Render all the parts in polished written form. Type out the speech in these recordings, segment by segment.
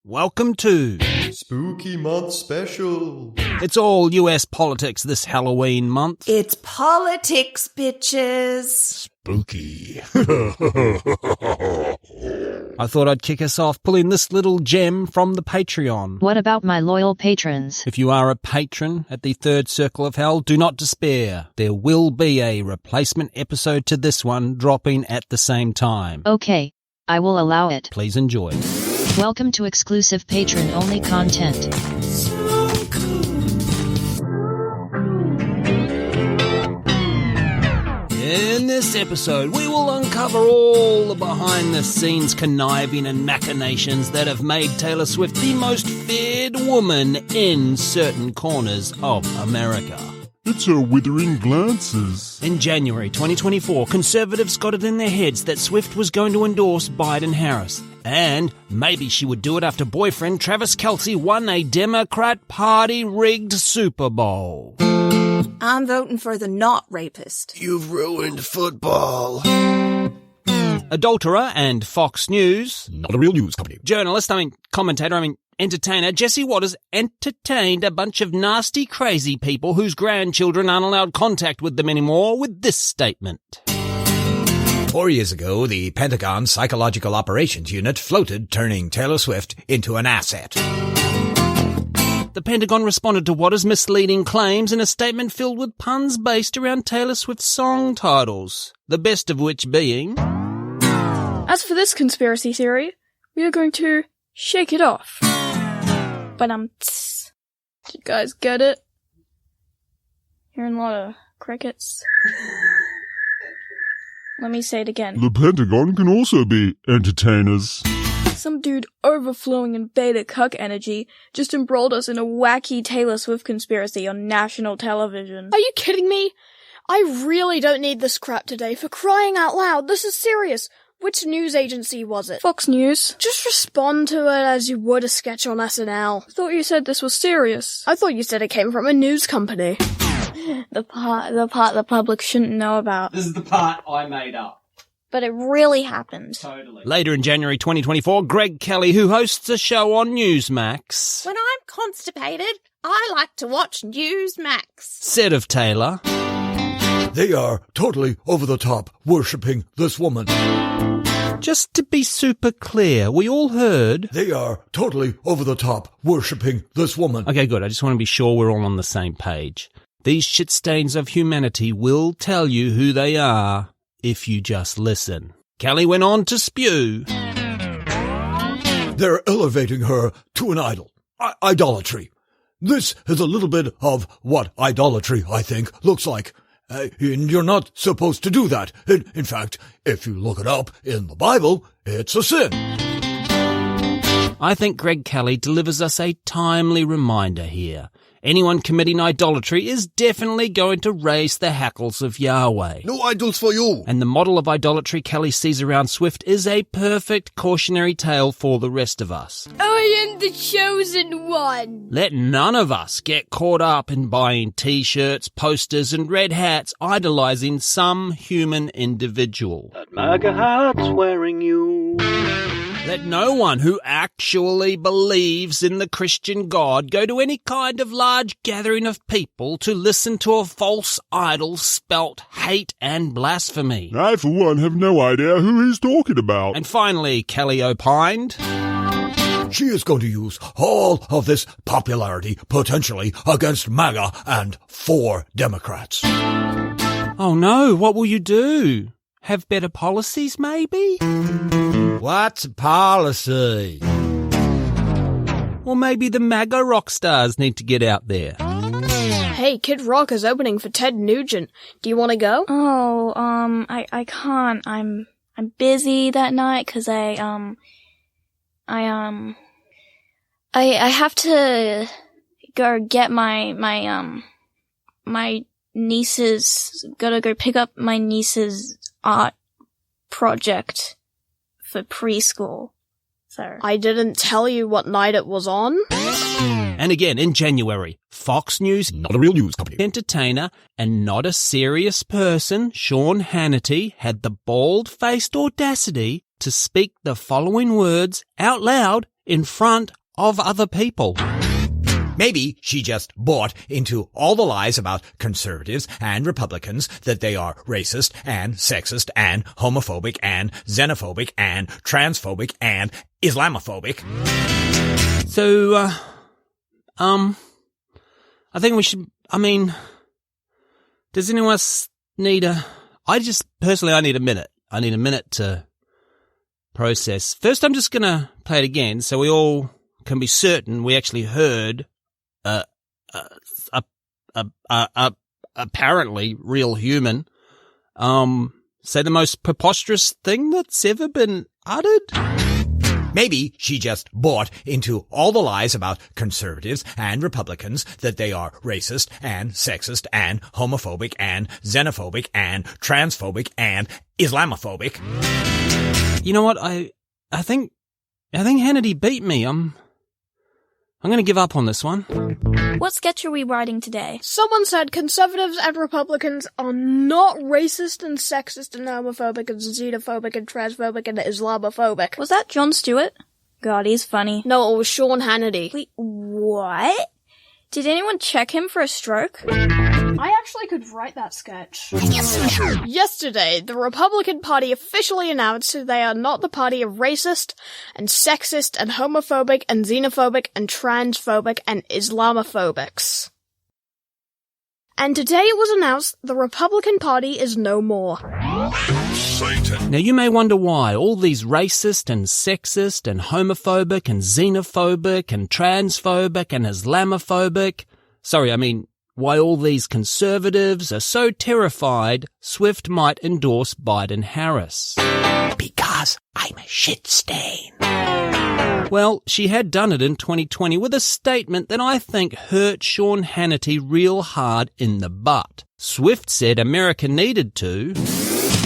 welcome to Spooky Month Special. It's all US politics this Halloween month. It's politics, bitches. Spooky. I thought I'd kick us off pulling this little gem from the Patreon. What about my loyal patrons? If you are a patron at the Third Circle of Hell, do not despair. There will be a replacement episode to this one dropping at the same time. Okay, I will allow it. Please enjoy. Welcome to exclusive patron-only content. So cool. In this episode, we will uncover all the behind-the-scenes conniving and machinations that have made Taylor Swift the most feared woman in certain corners of America. It's her withering glances. In January 2024, conservatives got it in their heads that Swift was going to endorse Biden-Harris. And maybe she would do it after boyfriend Travis Kelce won a Democrat Party-rigged Super Bowl. I'm voting for the not rapist. You've ruined football. Adulterer and Fox News. Not a real news company. Journalist, commentator, entertainer Jesse Waters entertained a bunch of nasty, crazy people whose grandchildren aren't allowed contact with them anymore with this statement. 4 years ago, the Pentagon Psychological Operations Unit floated, turning Taylor Swift into an asset. The Pentagon responded to Waters' misleading claims in a statement filled with puns based around Taylor Swift's song titles, the best of which being... As for this conspiracy theory, we are going to shake it off. But did you guys get it? Hearing a lot of crickets. Let me say it again. The Pentagon can also be entertainers. Some dude overflowing in beta cuck energy just embroiled us in a wacky Taylor Swift conspiracy on national television. Are you kidding me? I really don't need this crap today, for crying out loud. This is serious. Which news agency was it? Fox News. Just respond to it as you would a sketch on SNL. I thought you said this was serious. I thought you said it came from a news company. The part the public shouldn't know about. This is the part I made up. But it really happened. Totally. Later in January 2024, Greg Kelly, who hosts a show on Newsmax, When I'm constipated, I like to watch Newsmax. said of Taylor, They are totally over the top worshipping this woman. just to be super clear, we all heard... They are totally over the top worshipping this woman. Okay, good. I just want to be sure we're all on the same page. These shit stains of humanity will tell you who they are if you just listen. Kelly went on to spew. They're elevating her to an idol. Idolatry. This is a little bit of what idolatry, I think, looks like. And you're not supposed to do that. In fact, if you look it up in the Bible, it's a sin. I think Greg Kelly delivers us a timely reminder here. Anyone committing idolatry is definitely going to raise the hackles of Yahweh. No idols for you. And the model of idolatry Kelly sees around Swift is a perfect cautionary tale for the rest of us. I am the chosen one. Let none of us get caught up in buying t-shirts, posters, and red hats idolizing some human individual. That MAGA hat's wearing you. Let no one who actually believes in the Christian God go to any kind of large gathering of people to listen to a false idol spelt hate and blasphemy. I, for one, have no idea who he's talking about. And finally, Kelly opined, She is going to use all of this popularity, potentially, against MAGA and 4 Democrats. oh no, what will you do? Have better policies, maybe? What's policy? Or maybe the MAGA rock stars need to get out there. Hey, Kid Rock is opening for Ted Nugent. Do you want to go? Oh, I can't. I'm busy that night 'cause I have to go get my niece's, gotta go pick up my niece's art project for preschool. So I didn't tell you what night it was on. And again, in January, Fox News Not a real news company. entertainer and not a serious person, Sean Hannity, had the bald-faced audacity to speak the following words out loud in front of other people. Maybe she just bought into all the lies about conservatives and Republicans, that they are racist and sexist and homophobic and xenophobic and transphobic and Islamophobic. So, I think we should, does anyone else need I need a minute. I need a minute to process. First, I'm just gonna play it again so we all can be certain we actually heard apparently real human say the most preposterous thing that's ever been uttered. Maybe she just bought into all the lies about conservatives and Republicans, that they are racist and sexist and homophobic and xenophobic and transphobic and Islamophobic. You know what? I think Hannity beat me. I'm going to give up on this one. What sketch are we writing today? Someone said conservatives and Republicans are not racist and sexist and homophobic and xenophobic and transphobic and Islamophobic. Was that Jon Stewart? God, he's funny. No, it was Sean Hannity. Wait, what? Did anyone check him for a stroke? I actually could write that sketch. Yesterday, the Republican Party officially announced that they are not the party of racist and sexist and homophobic and xenophobic and transphobic and Islamophobics. And today it was announced the Republican Party is no more. Satan. Now you may wonder why all these racist and sexist and homophobic and xenophobic and transphobic and Islamophobic, why all these conservatives are so terrified Swift might endorse Biden-Harris. Because I'm a shit stain. Well, she had done it in 2020 with a statement that I think hurt Sean Hannity real hard in the butt. Swift said America needed to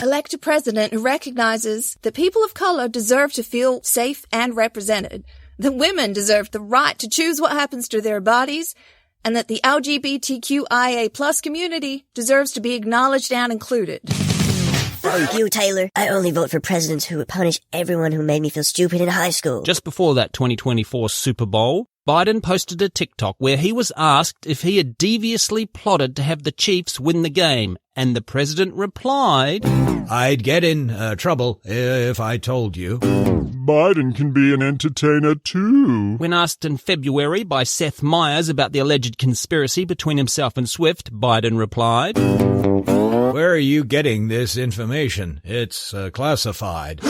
elect a president who recognizes that people of color deserve to feel safe and represented, that women deserve the right to choose what happens to their bodies, and that the LGBTQIA+ community deserves to be acknowledged and included. Fuck you, Taylor. I only vote for presidents who would punish everyone who made me feel stupid in high school. Just before that 2024 Super Bowl, Biden posted a TikTok where he was asked if he had deviously plotted to have the Chiefs win the game, and the president replied, I'd get in trouble if I told you. Biden can be an entertainer too. When asked in February by Seth Meyers about the alleged conspiracy between himself and Swift, Biden replied, Where are you getting this information? It's classified.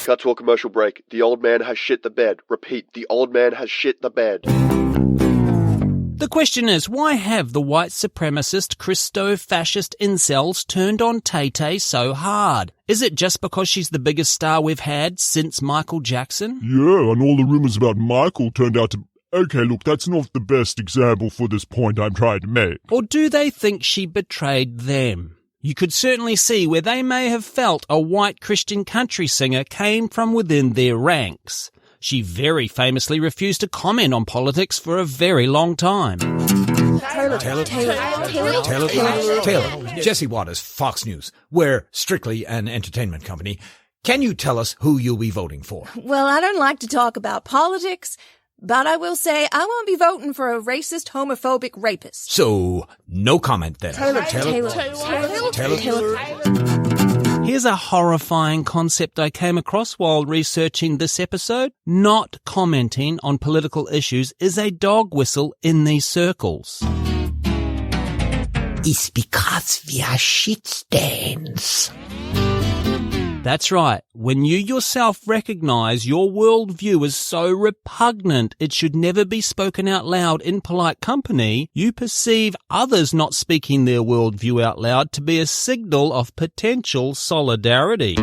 Cut to a commercial break. The old man has shit the bed. Repeat, the old man has shit the bed. The question is, why have the white supremacist, Christo-fascist incels turned on Tay-Tay so hard? Is it just because she's the biggest star we've had since Michael Jackson? Yeah, and all the rumours about Michael turned out to... Okay, look, that's not the best example for this point I'm trying to make. Or do they think she betrayed them? You could certainly see where they may have felt a white Christian country singer came from within their ranks. She very famously refused to comment on politics for a very long time. Taylor. Jesse Waters, Fox News. We're strictly an entertainment company. Can you tell us who you'll be voting for? Well, I don't like to talk about politics, but I will say I won't be voting for a racist, homophobic rapist. So, no comment then. Taylor. Here's a horrifying concept I came across while researching this episode. Not commenting on political issues is a dog whistle in these circles. It's because we are shit stains. That's right. When you yourself recognize your worldview is so repugnant it should never be spoken out loud in polite company, you perceive others not speaking their worldview out loud to be a signal of potential solidarity.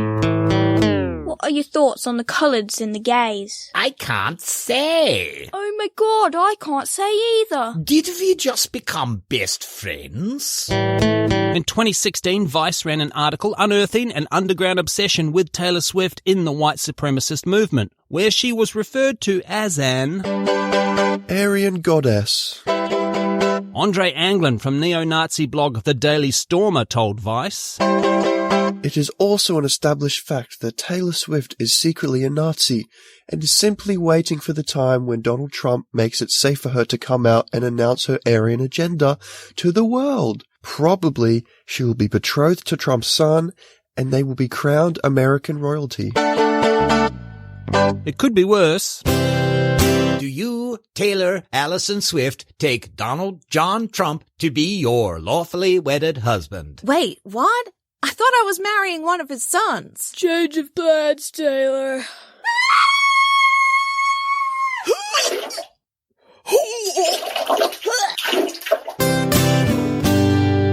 What are your thoughts on the coloureds and the gays? I can't say. Oh my god, I can't say either. Did we just become best friends? In 2016, Vice ran an article unearthing an underground obsession with Taylor Swift in the white supremacist movement, where she was referred to as an Aryan goddess. Andre Anglin from neo-Nazi blog The Daily Stormer told Vice, It is also an established fact that Taylor Swift is secretly a Nazi and is simply waiting for the time when Donald Trump makes it safe for her to come out and announce her Aryan agenda to the world. Probably she will be betrothed to Trump's son and they will be crowned American royalty. It could be worse. Do you, Taylor Allison Swift, take Donald John Trump to be your lawfully wedded husband? Wait, what? I thought I was marrying one of his sons. Change of plans, Taylor.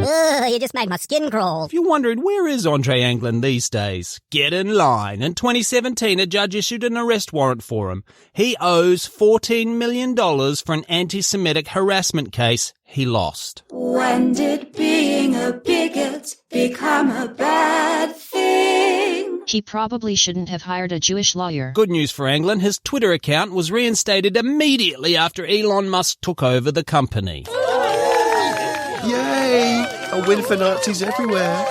Ugh, you just made my skin crawl. If you're wondering, where is Andre Anglin these days? Get in line. In 2017, a judge issued an arrest warrant for him. He owes $14 million for an anti-Semitic harassment case he lost. When did being a bigot become a bad thing? He probably shouldn't have hired a Jewish lawyer. Good news for Anglin, his Twitter account was reinstated immediately after Elon Musk took over the company. Yay! A win for Nazis everywhere.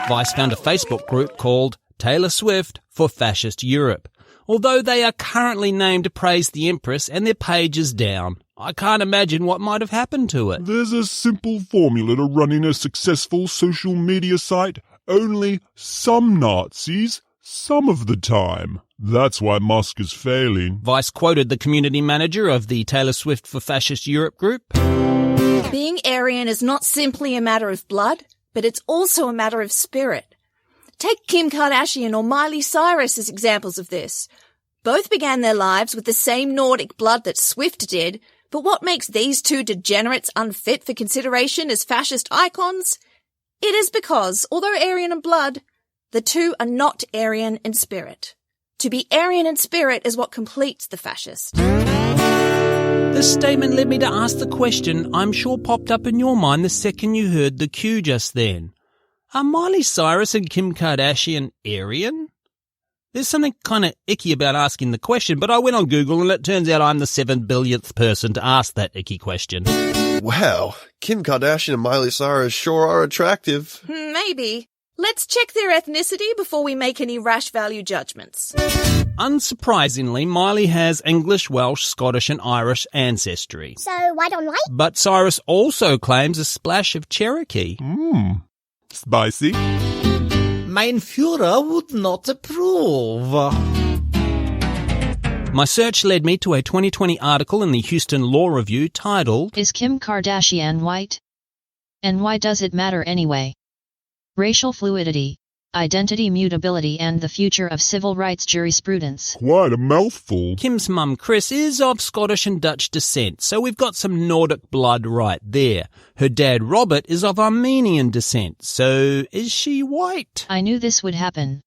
Vice found a Facebook group called Taylor Swift for Fascist Europe. Although they are currently named to praise the Empress and their page is down, I can't imagine what might have happened to it. There's a simple formula to running a successful social media site. Only some Nazis, some of the time. That's why Musk is failing. Vice quoted the community manager of the Taylor Swift for Fascist Europe group. Being Aryan is not simply a matter of blood, but it's also a matter of spirit. Take Kim Kardashian or Miley Cyrus as examples of this. Both began their lives with the same Nordic blood that Swift did, but what makes these two degenerates unfit for consideration as fascist icons? It is because, although Aryan in blood, the two are not Aryan in spirit. To be Aryan in spirit is what completes the fascist. This statement led me to ask the question I'm sure popped up in your mind the second you heard the cue just then. Are Miley Cyrus and Kim Kardashian Aryan? There's something kind of icky about asking the question, but I went on Google and it turns out I'm the 7 billionth person to ask that icky question. Wow, Kim Kardashian and Miley Cyrus sure are attractive. Maybe. Let's check their ethnicity before we make any rash value judgments. Unsurprisingly, Miley has English, Welsh, Scottish and Irish ancestry. So white on white? But Cyrus also claims a splash of Cherokee. Spicy. Mein Führer would not approve. My search led me to a 2020 article in the Houston Law Review titled, Is Kim Kardashian white? And why does it matter anyway? Racial fluidity, identity mutability and the future of civil rights jurisprudence. Quite a mouthful. Kim's mum, Chris, is of Scottish and Dutch descent, so we've got some Nordic blood right there. Her dad, Robert, is of Armenian descent, so is she white? I knew this would happen.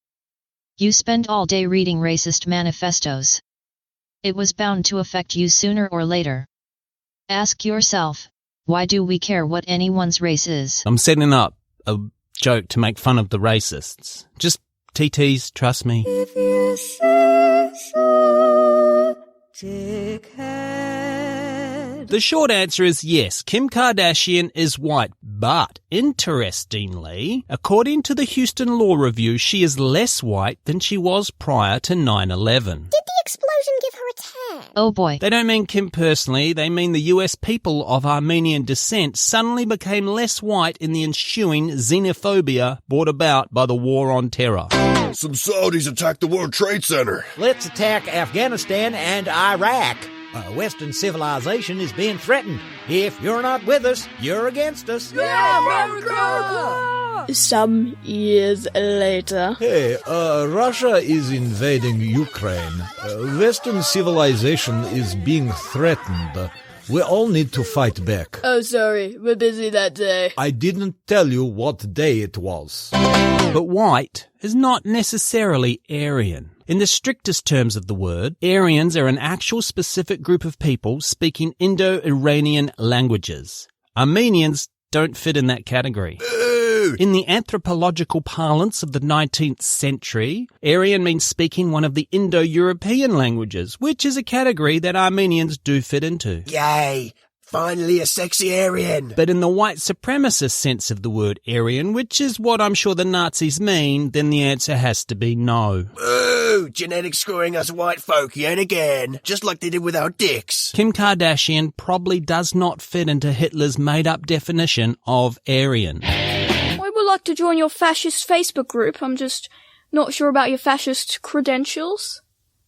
You spend all day reading racist manifestos. It was bound to affect you sooner or later. Ask yourself, why do we care what anyone's race is? I'm setting up a joke to make fun of the racists. Just TTs, trust me. If you say so, dickhead. The short answer is yes, Kim Kardashian is white, but interestingly, according to the Houston Law Review, she is less white than she was prior to 9/11. Did the explosion give her a tan? Oh boy. They don't mean Kim personally, they mean the US people of Armenian descent suddenly became less white in the ensuing xenophobia brought about by the war on terror. Some Saudis attacked the World Trade Center. Let's attack Afghanistan and Iraq. Western civilization is being threatened. If you're not with us, you're against us. Yeah, America! Some years later. Hey, Russia is invading Ukraine. Western civilization is being threatened. We all need to fight back. Oh, sorry, we're busy that day. I didn't tell you what day it was. But white is not necessarily Aryan. In the strictest terms of the word, Aryans are an actual specific group of people speaking Indo-Iranian languages. Armenians don't fit in that category. In the anthropological parlance of the 19th century, Aryan means speaking one of the Indo-European languages, which is a category that Armenians do fit into. Yay! Finally a sexy Aryan. But in the white supremacist sense of the word Aryan, which is what I'm sure the Nazis mean, then the answer has to be no. Ooh, genetics screwing us white folk yet again, just like they did with our dicks. Kim Kardashian probably does not fit into Hitler's made-up definition of Aryan. I would like to join your fascist Facebook group. I'm just not sure about your fascist credentials.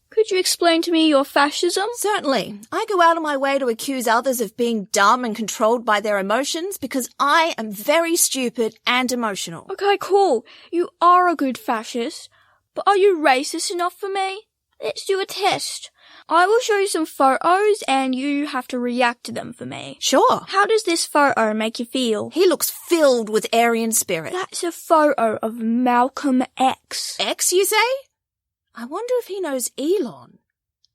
Could you explain to me your fascism? Certainly. I go out of my way to accuse others of being dumb and controlled by their emotions because I am very stupid and emotional. Okay, cool. You are a good fascist. But are you racist enough for me? Let's do a test. I will show you some photos and you have to react to them for me. Sure. How does this photo make you feel? He looks filled with Aryan spirit. That's a photo of Malcolm X. X, you say? I wonder if he knows Elon.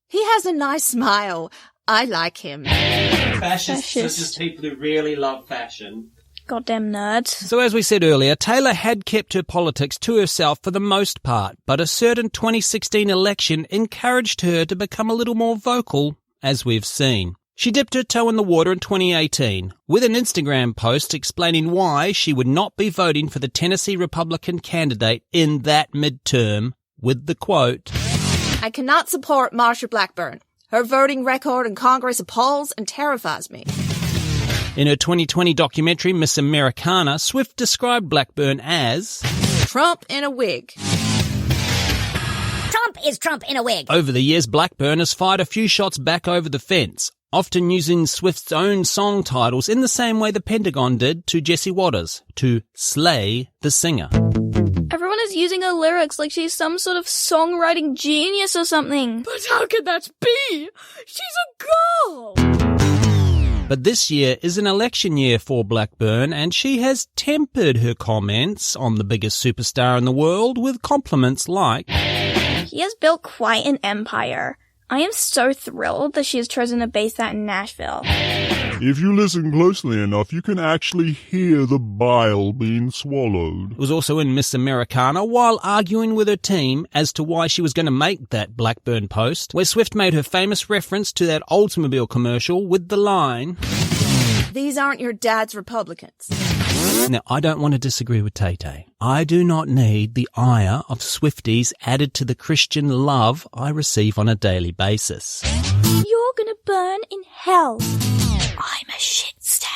He has a nice smile. I like him. Fascists, such as people who really love fashion. Goddamn nerds. So as we said earlier, Taylor had kept her politics to herself for the most part, but a certain 2016 election encouraged her to become a little more vocal, as we've seen. She dipped her toe in the water in 2018 with an Instagram post explaining why she would not be voting for the Tennessee Republican candidate in that midterm, with the quote, I cannot support Marsha Blackburn. Her voting record in Congress appalls and terrifies me. In her 2020 documentary, Miss Americana, Swift described Blackburn as Trump in a wig. Trump is Trump in a wig. Over the years, Blackburn has fired a few shots back over the fence, often using Swift's own song titles in the same way the Pentagon did to Jesse Waters, to slay the singer. Everyone is using her lyrics like she's some sort of songwriting genius or something. But how could that be? She's a girl! But this year is an election year for Blackburn, and she has tempered her comments on the biggest superstar in the world with compliments like, He has built quite an empire. I am so thrilled that she has chosen to base that in Nashville. If you listen closely enough, you can actually hear the bile being swallowed. It was also in Miss Americana while arguing with her team as to why she was going to make that Blackburn post, where Swift made her famous reference to that Oldsmobile commercial with the line, These aren't your dad's Republicans. Now, I don't want to disagree with Tay-Tay. I do not need the ire of Swifties added to the Christian love I receive on a daily basis. You're gonna burn in hell. I'm a shit stain.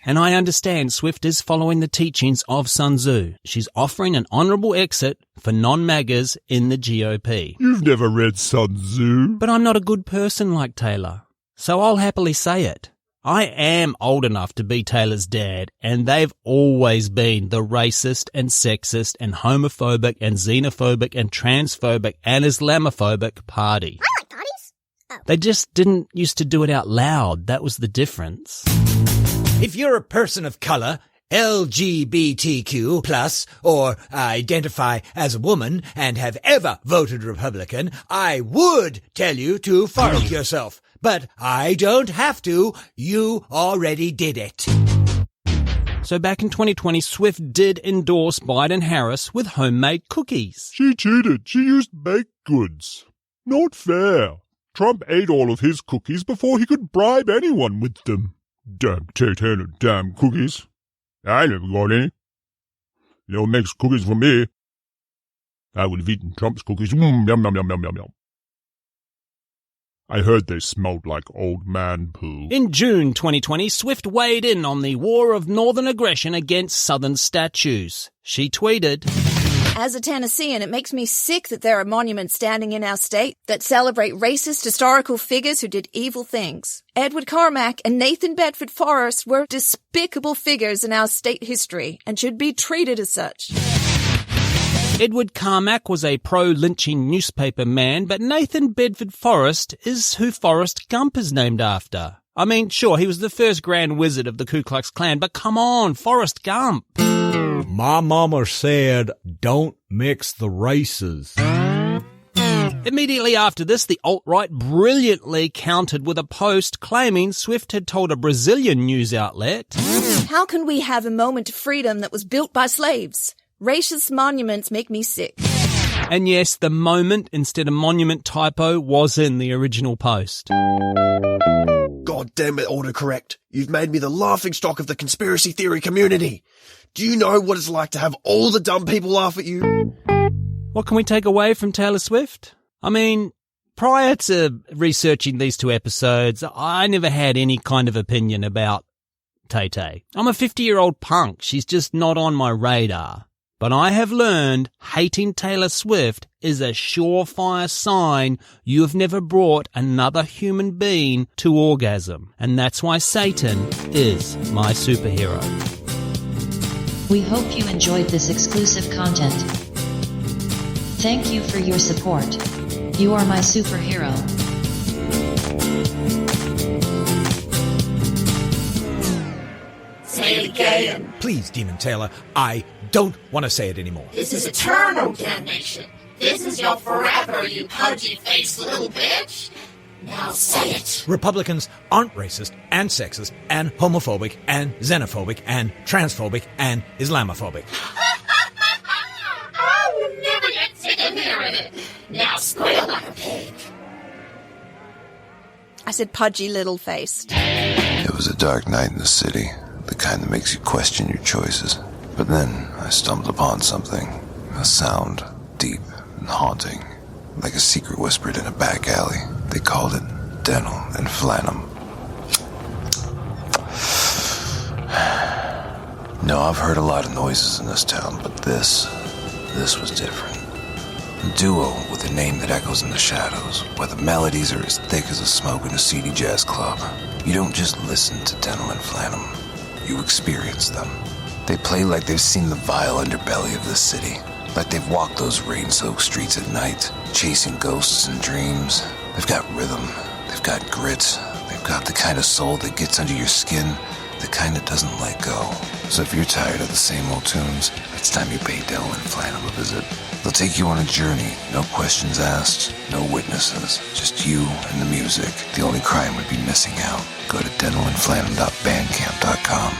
And I understand Swift is following the teachings of Sun Tzu. She's offering an honourable exit for non-MAGAs in the GOP. You've never read Sun Tzu. But I'm not a good person like Taylor, so I'll happily say it. I am old enough to be Taylor's dad, and they've always been the racist and sexist and homophobic and xenophobic and transphobic and Islamophobic party. I like parties. Oh. They just didn't used to do it out loud. That was the difference. If you're a person of color, LGBTQ plus, or identify as a woman and have ever voted Republican, I would tell you to fuck yourself. But I don't have to. You already did it. So back in 2020, Swift did endorse Biden-Harris with homemade cookies. She cheated. She used baked goods. Not fair. Trump ate all of his cookies before he could bribe anyone with them. Damn Tay-Tay and damn cookies. I never got any. They don't make cookies for me. I would have eaten Trump's cookies. Yum, yum, yum, yum, yum, yum. I heard they smelled like old man poo. In June 2020, Swift weighed in on the war of northern aggression against southern statues. She tweeted, As a Tennessean, it makes me sick that there are monuments standing in our state that celebrate racist historical figures who did evil things. Edward Carmack and Nathan Bedford Forrest were despicable figures in our state history and should be treated as such. Edward Carmack was a pro-lynching newspaper man, but Nathan Bedford Forrest is who Forrest Gump is named after. I mean, sure, he was the first Grand Wizard of the Ku Klux Klan, but come on, Forrest Gump. My mama said, don't mix the races. Immediately after this, the alt-right brilliantly countered with a post claiming Swift had told a Brazilian news outlet, How can we have a moment of freedom that was built by slaves? Racist monuments make me sick. And yes, the moment instead of monument typo was in the original post. God God damn it, autocorrect. You've made me the laughingstock of the conspiracy theory community. Do you know what it's like to have all the dumb people laugh at you? What can we take away from Taylor Swift? I mean, prior to researching these 2 episodes, I never had any kind of opinion about Tay-Tay. I'm a 50-year-old punk. She's just not on my radar. But I have learned hating Taylor Swift is a surefire sign you have never brought another human being to orgasm. And that's why Satan is my superhero. We hope you enjoyed this exclusive content. Thank you for your support. You are my superhero. Say it again. Please, Demon Taylor, I don't want to say it anymore. This is eternal damnation. This is your forever, you pudgy-faced little bitch. Now say it. Republicans aren't racist and sexist and homophobic and xenophobic and transphobic and Islamophobic. I will never get sick of hearing it. Now squeal like a pig. I said pudgy little-faced. It was a dark night in the city, the kind that makes you question your choices. But then I stumbled upon something, a sound, deep and haunting, like a secret whispered in a back alley. They called it Dental and Flannum. No, I've heard a lot of noises in this town, but this was different. A duo with a name that echoes in the shadows, where the melodies are as thick as a smoke in a seedy jazz club. You don't just listen to Dental and Flannum, you experience them. They play like they've seen the vile underbelly of the city, like they've walked those rain-soaked streets at night, chasing ghosts and dreams. They've got rhythm, they've got grit, they've got the kind of soul that gets under your skin, the kind that doesn't let go. So if you're tired of the same old tunes, it's time you pay Dental and Flannum a visit. They'll take you on a journey, no questions asked, no witnesses, just you and the music. The only crime would be missing out. Go to dentalandflannum.bandcamp.com.